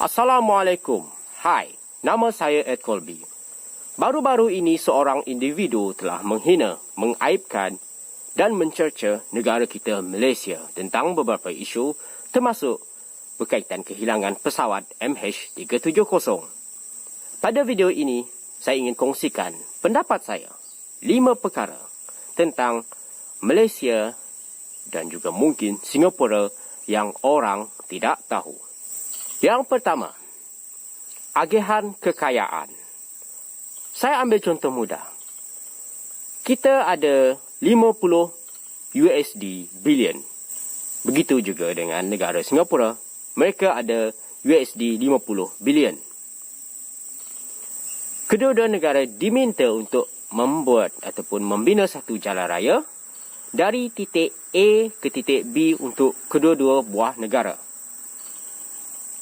Assalamualaikum. Hai, nama saya Ed Colby. Baru-baru ini seorang individu telah menghina, mengaibkan dan mencerca negara kita Malaysia tentang beberapa isu termasuk berkaitan kehilangan pesawat MH370. Pada video ini, saya ingin kongsikan pendapat saya 5 perkara tentang Malaysia dan juga mungkin Singapura yang orang tidak tahu. Yang pertama, agihan kekayaan. Saya ambil contoh mudah. Kita ada 50 USD bilion. Begitu juga dengan negara Singapura. Mereka ada USD 50 bilion. Kedua-dua negara diminta untuk membuat ataupun membina satu jalan raya dari titik A ke titik B untuk kedua-dua buah negara.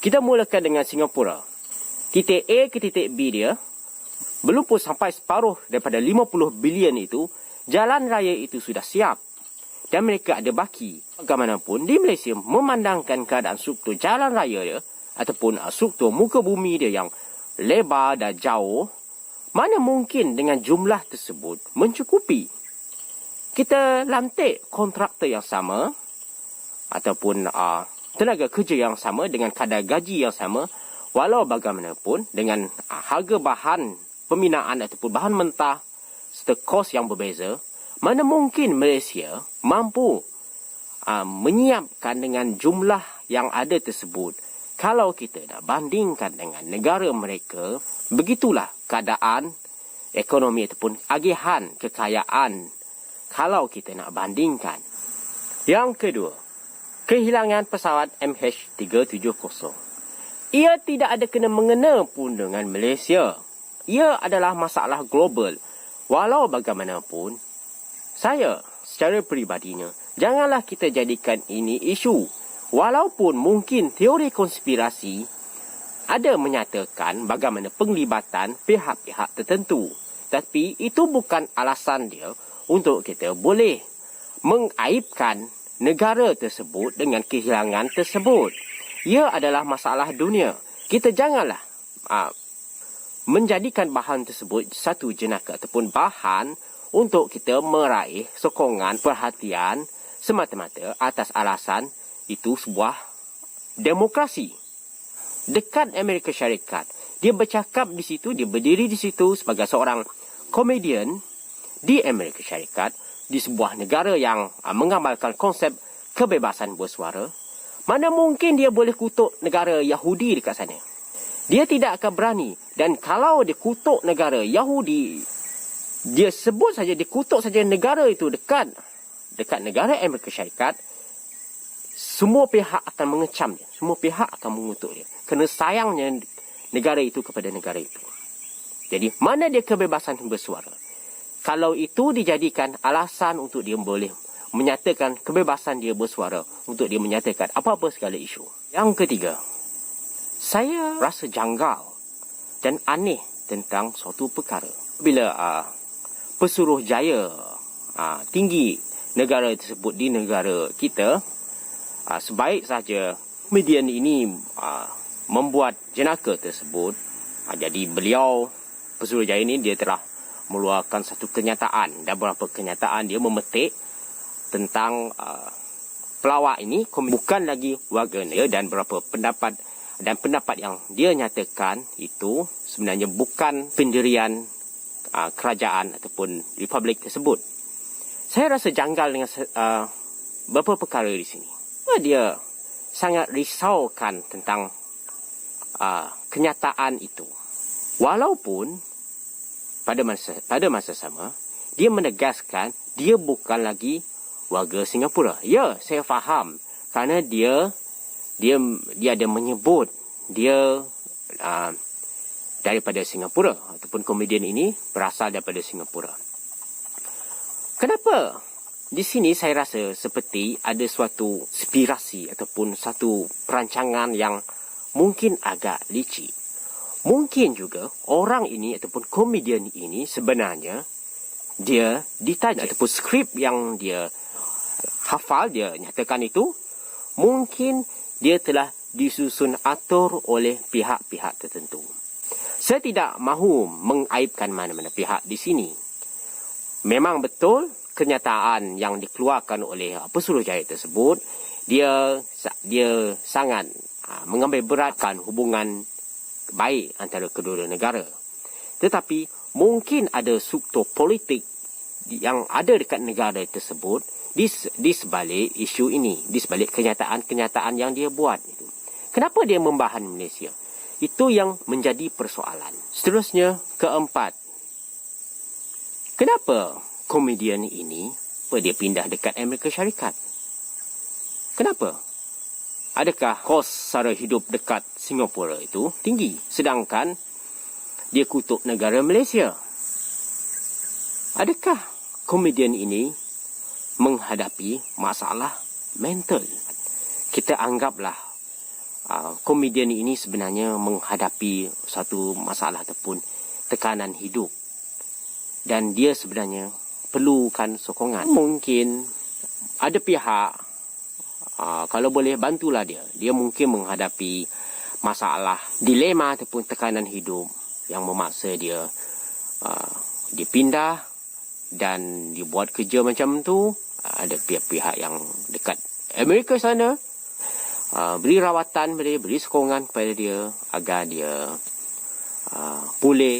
Kita mulakan dengan Singapura. Titik A ke titik B dia, belum pun sampai separuh daripada 50 bilion itu, jalan raya itu sudah siap. Dan mereka ada baki. Bagaimanapun, di Malaysia memandangkan keadaan struktur jalan raya dia, ataupun struktur muka bumi dia yang lebar dan jauh, mana mungkin dengan jumlah tersebut mencukupi. Kita lantik kontraktor yang sama, ataupun tenaga kerja yang sama dengan kadar gaji yang sama, walau bagaimanapun dengan harga bahan pembinaan ataupun bahan mentah serta kos yang berbeza, mana mungkin Malaysia mampu menyiapkan dengan jumlah yang ada tersebut. Kalau kita nak bandingkan dengan negara mereka, begitulah keadaan ekonomi ataupun agihan kekayaan kalau kita nak bandingkan. Yang kedua, kehilangan pesawat MH370. Ia tidak ada kena-mengena pun dengan Malaysia. Ia adalah masalah global. Walau bagaimanapun, saya secara peribadinya, janganlah kita jadikan ini isu. Walaupun mungkin teori konspirasi ada menyatakan bagaimana penglibatan pihak-pihak tertentu. Tapi itu bukan alasan dia untuk kita boleh mengaibkan negara tersebut dengan kehilangan tersebut. Ia adalah masalah dunia. Kita janganlah menjadikan bahan tersebut satu jenaka ataupun bahan untuk kita meraih sokongan perhatian semata-mata atas alasan itu sebuah demokrasi. Dekat Amerika Syarikat, dia bercakap di situ, dia berdiri di situ sebagai seorang komedian di Amerika Syarikat, di sebuah negara yang mengamalkan konsep kebebasan bersuara. Mana mungkin dia boleh kutuk negara Yahudi dekat sana? Dia tidak akan berani. Dan kalau dia kutuk negara Yahudi, dia sebut saja, dia kutuk saja negara itu dekat negara Amerika Syarikat, semua pihak akan mengecam dia. Semua pihak akan mengutuk dia. Kerana sayangnya negara itu kepada negara itu. Jadi, mana dia kebebasan bersuara? Kalau itu dijadikan alasan untuk dia boleh menyatakan kebebasan dia bersuara, untuk dia menyatakan apa-apa segala isu. Yang ketiga, saya rasa janggal dan aneh tentang suatu perkara. Bila Pesuruhjaya tinggi negara tersebut di negara kita, sebaik saja komedian ini membuat jenaka tersebut, jadi beliau Pesuruhjaya ini dia telah mengeluarkan satu kenyataan, dan beberapa kenyataan dia memetik tentang pelawak ini bukan lagi warga negara, dan beberapa pendapat yang dia nyatakan itu sebenarnya bukan pendirian kerajaan ataupun republik tersebut. Saya rasa janggal dengan beberapa perkara di sini. Dia sangat risaukan tentang kenyataan itu. Walaupun pada masa sama, dia menegaskan dia bukan lagi warga Singapura. Ya, saya faham. Kerana dia ada menyebut dia daripada Singapura, ataupun komedian ini berasal daripada Singapura. Kenapa? Di sini saya rasa seperti ada suatu inspirasi ataupun satu perancangan yang mungkin agak licik. Mungkin juga orang ini ataupun komedian ini sebenarnya dia ditaja ataupun skrip yang dia hafal, dia nyatakan itu, mungkin dia telah disusun atur oleh pihak-pihak tertentu. Saya tidak mahu mengaibkan mana-mana pihak di sini. Memang betul kenyataan yang dikeluarkan oleh Pesuruhjaya tersebut, dia sangat mengambil beratkan hubungan baik antara kedua negara. Tetapi mungkin ada struktur politik yang ada dekat negara tersebut di sebalik isu ini, di sebalik kenyataan-kenyataan yang dia buat itu. Kenapa dia membahan Malaysia? Itu yang menjadi persoalan. Seterusnya, keempat. Kenapa komedian ini dia pindah dekat Amerika Syarikat? Kenapa? Adakah kos sara hidup dekat Singapura itu tinggi, sedangkan dia kutuk negara Malaysia? Adakah komedian ini menghadapi masalah mental? Kita anggaplah komedian ini sebenarnya menghadapi satu masalah ataupun tekanan hidup. Dan dia sebenarnya perlukan sokongan. Mungkin ada pihak, kalau boleh bantulah dia. Dia mungkin menghadapi masalah dilema ataupun tekanan hidup yang memaksa dia dipindah dan dibuat kerja macam tu. Ada pihak-pihak yang dekat Amerika sana beri rawatan, beri sokongan kepada dia agar dia pulih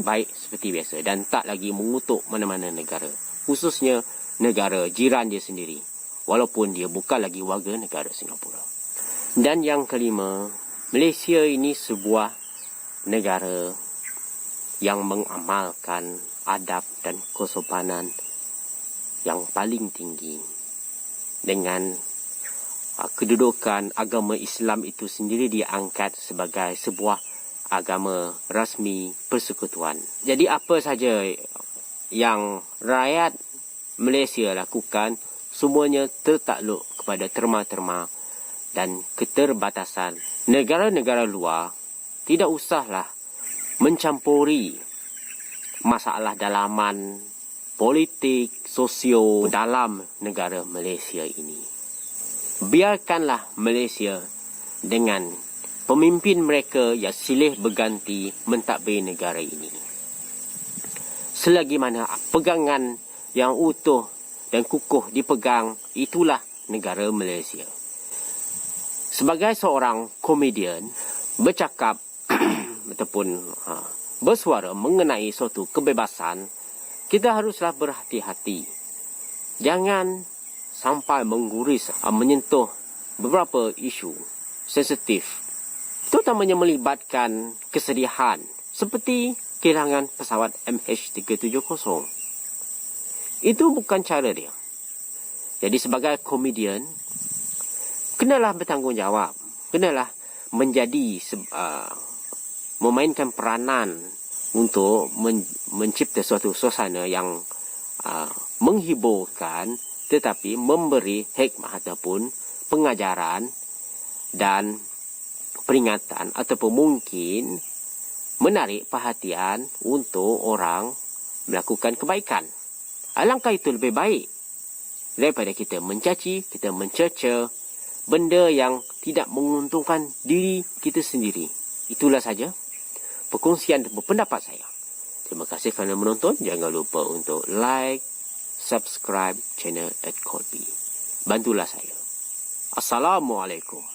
baik seperti biasa dan tak lagi mengutuk mana-mana negara, khususnya negara jiran dia sendiri, walaupun dia bukan lagi warga negara Singapura. Dan yang kelima, Malaysia ini sebuah negara yang mengamalkan adab dan kesopanan yang paling tinggi, dengan kedudukan agama Islam itu sendiri diangkat sebagai sebuah agama rasmi persekutuan. Jadi apa saja yang rakyat Malaysia lakukan, semuanya tertakluk kepada terma-terma dan keterbatasan negara-negara luar. Tidak usahlah mencampuri masalah dalaman politik, sosio dalam negara Malaysia ini. Biarkanlah Malaysia dengan pemimpin mereka yang silih berganti mentadbir negara ini. Selagi mana pegangan yang utuh dan kukuh dipegang, itulah negara Malaysia. Sebagai seorang komedian, bercakap ataupun bersuara mengenai suatu kebebasan, kita haruslah berhati-hati. Jangan sampai mengguris, menyentuh beberapa isu sensitif, terutamanya melibatkan kesedihan, seperti kehilangan pesawat MH370. Itu bukan cara dia. Jadi sebagai komedian, kenalah bertanggungjawab, kenalah menjadi memainkan peranan untuk mencipta suatu suasana yang menghiburkan, tetapi memberi hikmah ataupun pengajaran dan peringatan, ataupun mungkin menarik perhatian untuk orang melakukan kebaikan. Alangkah itu lebih baik daripada kita mencaci, kita mencerca benda yang tidak menguntungkan diri kita sendiri. Itulah saja perkongsian dan pendapat saya. Terima kasih kerana menonton. Jangan lupa untuk like, subscribe channel @Kolbi. Bantulah saya. Assalamualaikum.